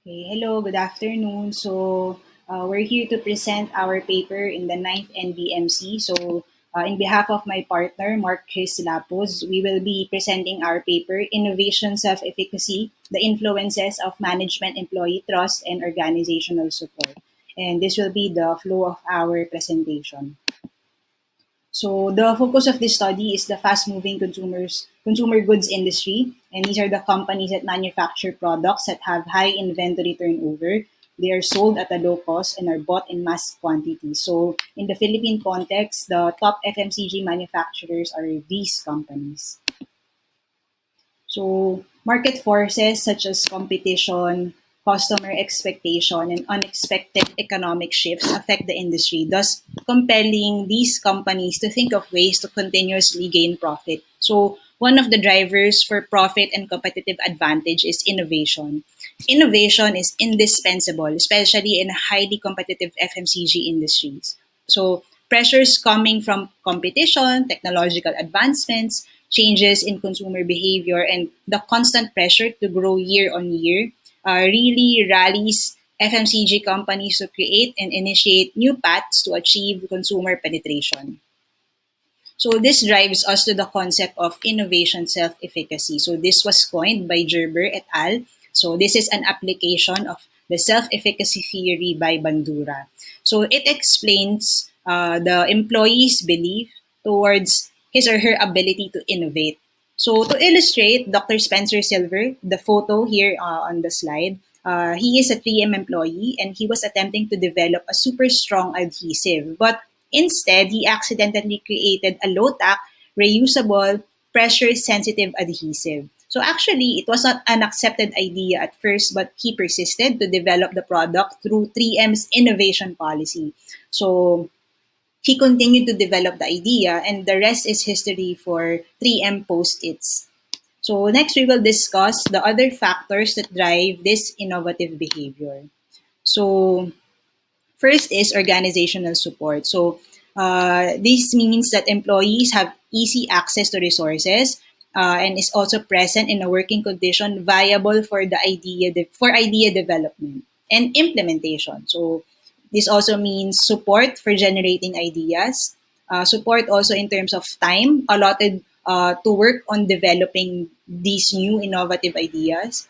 Okay, hello, good afternoon. We're here to present our paper in the ninth NBMC. In behalf of my partner, Mark Chris Lapuz, we will be presenting our paper, Innovation Self-Efficacy, the Influences of Management Employee Trust and Organizational Support. And this will be the flow of our presentation. So the focus of this study is the fast-moving consumer goods industry, and these are the companies that manufacture products that have high inventory turnover. They are sold at a low cost and are bought in mass quantities. So in the Philippine context, the top FMCG manufacturers are these companies. So market forces such as competition, customer expectation, and unexpected economic shifts affect the industry, thus compelling these companies to think of ways to continuously gain profit. So one of the drivers for profit and competitive advantage is innovation. Innovation is indispensable, especially in highly competitive FMCG industries. So pressures coming from competition, technological advancements, changes in consumer behavior, and the constant pressure to grow year on year really rallies FMCG companies to create and initiate new paths to achieve consumer penetration. So this drives us to the concept of innovation self-efficacy. So this was coined by Gerber et al. So this is an application of the self-efficacy theory by Bandura. So it explains the employee's belief towards his or her ability to innovate. So to illustrate Dr. Spencer Silver, the photo here on the slide, he is a 3M employee and he was attempting to develop a super strong adhesive. But instead, he accidentally created a low-tack, reusable, pressure-sensitive adhesive. So actually, it was not an accepted idea at first, but he persisted to develop the product through 3M's innovation policy. So he continued to develop the idea, and the rest is history for 3M Post-its. So next, we will discuss the other factors that drive this innovative behavior. So first is organizational support. So this means that employees have easy access to resources and is also present in a working condition viable for the idea development and implementation. So this also means support for generating ideas, support also in terms of time allotted to work on developing these new innovative ideas.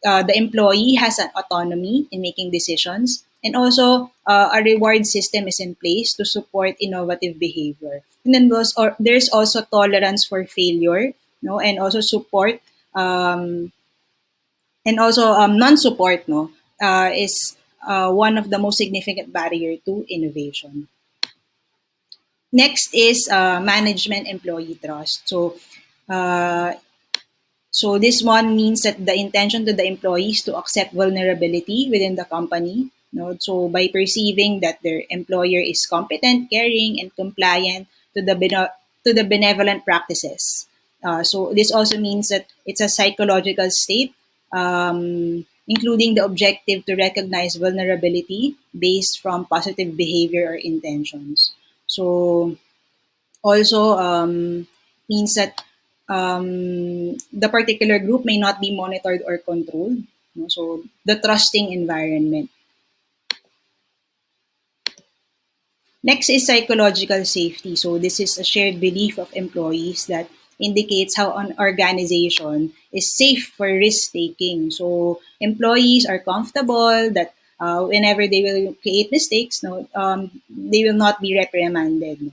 The employee has an autonomy in making decisions, and also a reward system is in place to support innovative behavior. And then there's also tolerance for failure, no, and also support, and also non-support, no, is one of the most significant barrier to innovation. Next is management employee trust. Uh, So this one means that the intention to the employees to accept vulnerability within the company. No? So by perceiving that their employer is competent, caring, and compliant to the benevolent practices. So this also means that it's a psychological state, including the objective to recognize vulnerability based from positive behavior or intentions. So also means that the particular group may not be monitored or controlled. No? So the trusting environment. Next is psychological safety. So this is a shared belief of employees that indicates how an organization is safe for risk taking. So employees are comfortable that whenever they will create mistakes, no, they will not be reprimanded. No?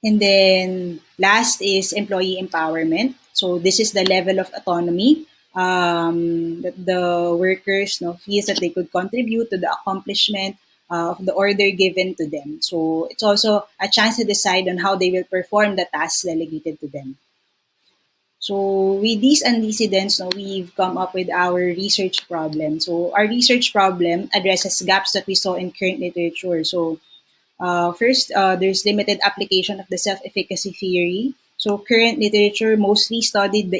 And then last is employee empowerment. So this is the level of autonomy that the workers feels that they could contribute to the accomplishment of the order given to them. So it's also a chance to decide on how they will perform the tasks delegated to them. So with these antecedents, we've come up with our research problem. So our research problem addresses gaps that we saw in current literature. So first, there's limited application of the self-efficacy theory. So current literature mostly studied the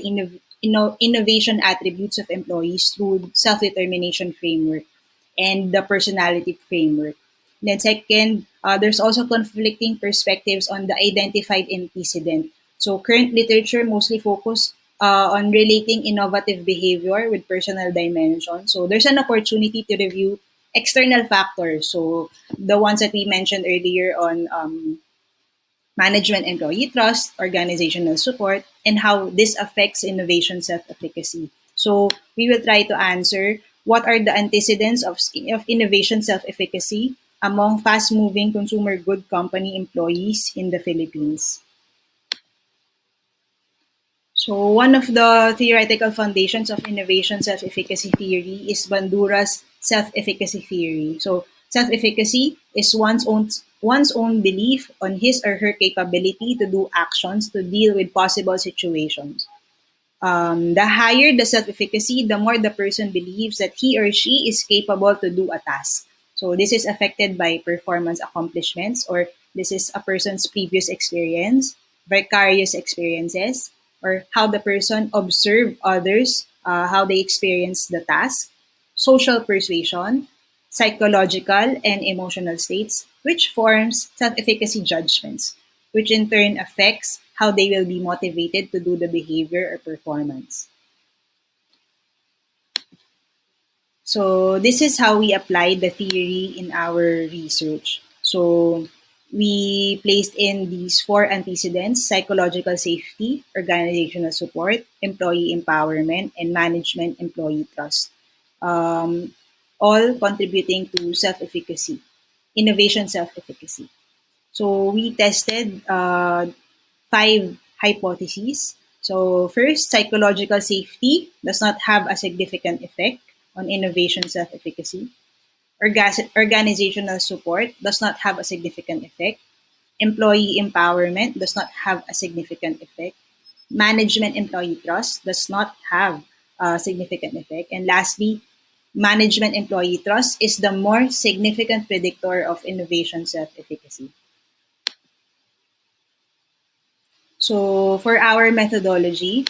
innovation attributes of employees through self-determination framework and the personality framework. Then second, there's also conflicting perspectives on the identified antecedent. So current literature mostly focus on relating innovative behavior with personal dimension. So there's an opportunity to review external factors. So the ones that we mentioned earlier on management employee trust, organizational support, and how this affects innovation self-efficacy. So we will try to answer what are the antecedents of innovation self-efficacy among fast-moving consumer good company employees in the Philippines. So one of the theoretical foundations of innovation self-efficacy theory is Bandura's self-efficacy theory. So self-efficacy is one's own belief on his or her capability to do actions to deal with possible situations. The higher the self-efficacy, the more the person believes that he or she is capable to do a task. So this is affected by performance accomplishments, or this is a person's previous experience, vicarious experiences, or how the person observed others, how they experience the task, social persuasion, psychological and emotional states, which forms self-efficacy judgments, which in turn affects how they will be motivated to do the behavior or performance. So this is how we applied the theory in our research. So we placed in these four antecedents: psychological safety, organizational support, employee empowerment, and management employee trust, um, all contributing to self-efficacy, innovation self-efficacy. So we tested five hypotheses. So first, psychological safety does not have a significant effect on innovation self-efficacy. Organizational support does not have a significant effect. Employee empowerment does not have a significant effect. Management employee trust does not have a significant effect. And lastly, management employee trust is the more significant predictor of innovation self-efficacy. So for our methodology,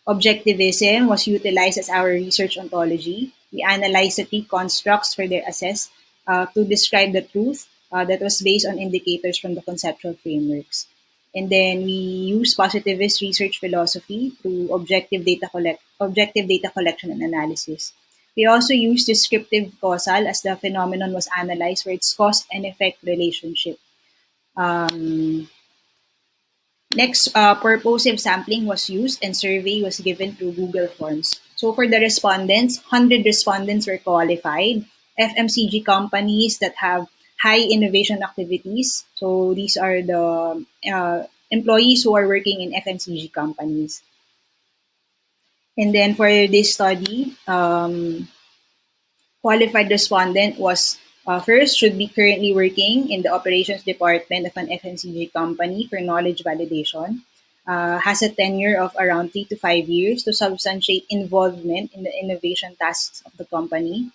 objectivism was utilized as our research ontology. We analyzed the three constructs further assessed to describe the truth that was based on indicators from the conceptual frameworks. And then we use positivist research philosophy through objective data collection and analysis. We also use descriptive causal as the phenomenon was analyzed for its cause and effect relationship. Um, Next, purposive sampling was used and survey was given through Google Forms. So for the respondents, 100 respondents were qualified. FMCG companies that have high innovation activities. So these are the employees who are working in FMCG companies. And then for this study, qualified respondent was first should be currently working in the operations department of an FMCG company for knowledge validation, has a tenure of around 3 to 5 years to substantiate involvement in the innovation tasks of the company.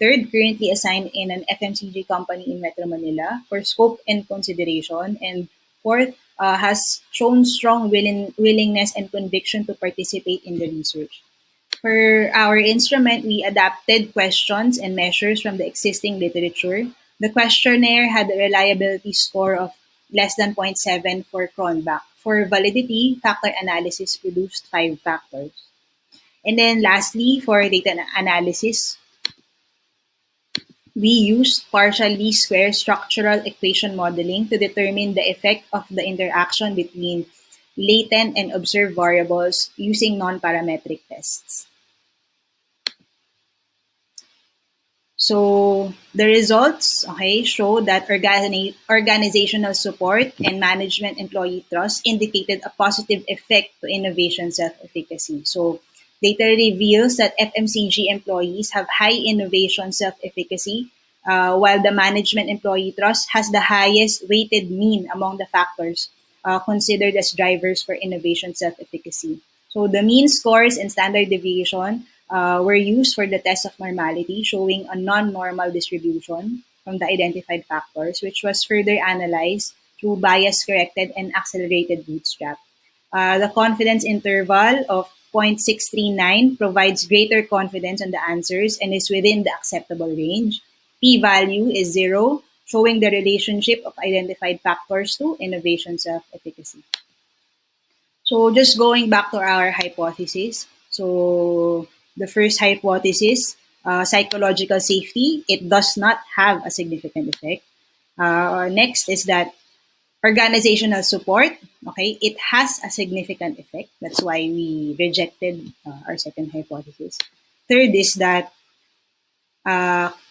Third, currently assigned in an FMCG company in Metro Manila for scope and consideration. And fourth, has shown strong willingness and conviction to participate in the research. For our instrument, we adapted questions and measures from the existing literature. The questionnaire had a reliability score of less than zero point 0.7 for Cronbach. For validity, factor analysis produced 5 factors. And then lastly, for data analysis, we used partial least square structural equation modeling to determine the effect of the interaction between latent and observed variables using non-parametric tests. So the results, okay, show that organizational support and management employee trust indicated a positive effect to innovation self-efficacy. So data reveals that FMCG employees have high innovation self-efficacy, while the management employee trust has the highest weighted mean among the factors considered as drivers for innovation self-efficacy. So the mean scores and standard deviation were used for the test of normality, showing a non-normal distribution from the identified factors, which was further analyzed through bias-corrected and accelerated bootstrap. The confidence interval of 0.639 provides greater confidence on the answers and is within the acceptable range. P-value is 0, showing the relationship of identified factors to innovation self-efficacy. So just going back to our hypothesis. So the first hypothesis, psychological safety, it does not have a significant effect. Next is that organizational support, okay, it has a significant effect. That's why we rejected our second hypothesis. Third is that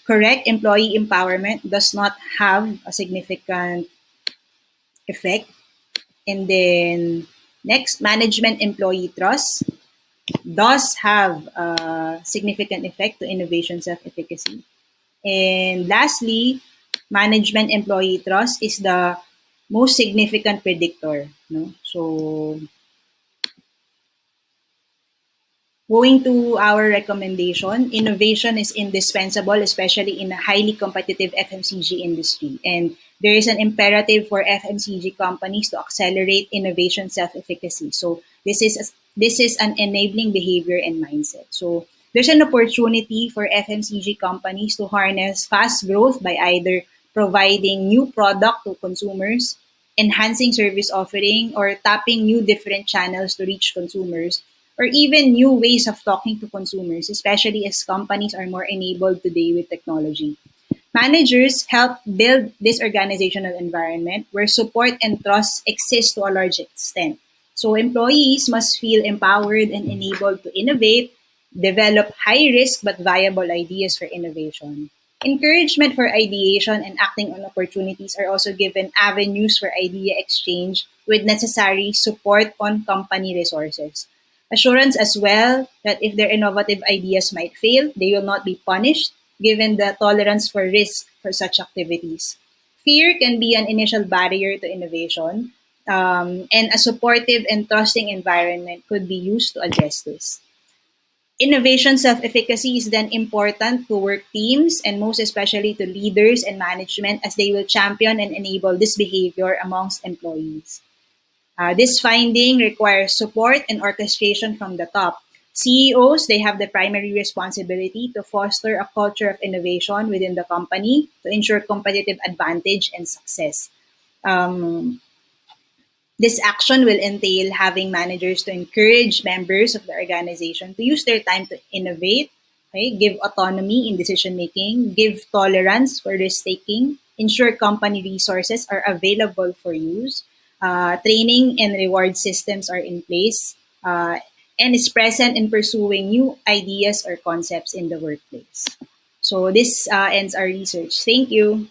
correct employee empowerment does not have a significant effect. And then next, management employee trust does have a significant effect to innovation self-efficacy. And lastly, management employee trust is the most significant predictor. No? So going to our recommendation, innovation is indispensable, especially in a highly competitive FMCG industry. And there is an imperative for FMCG companies to accelerate innovation self-efficacy. So this is an enabling behavior and mindset. So there's an opportunity for FMCG companies to harness fast growth by either providing new product to consumers, enhancing service offering, or tapping new different channels to reach consumers, or even new ways of talking to consumers, especially as companies are more enabled today with technology. Managers help build this organizational environment where support and trust exist to a large extent. So employees must feel empowered and enabled to innovate, develop high risk but viable ideas for innovation. Encouragement for ideation and acting on opportunities are also given avenues for idea exchange with necessary support on company resources. Assurance as well that if their innovative ideas might fail, they will not be punished given the tolerance for risk for such activities. Fear can be an initial barrier to innovation, and a supportive and trusting environment could be used to address this. Innovation self-efficacy is then important to work teams and most especially to leaders and management as they will champion and enable this behavior amongst employees. This finding requires support and orchestration from the top. CEOs, they have the primary responsibility to foster a culture of innovation within the company to ensure competitive advantage and success. Um, this action will entail having managers to encourage members of the organization to use their time to innovate, okay, give autonomy in decision making, give tolerance for risk taking, ensure company resources are available for use, training and reward systems are in place, and is present in pursuing new ideas or concepts in the workplace. So this ends our research. Thank you.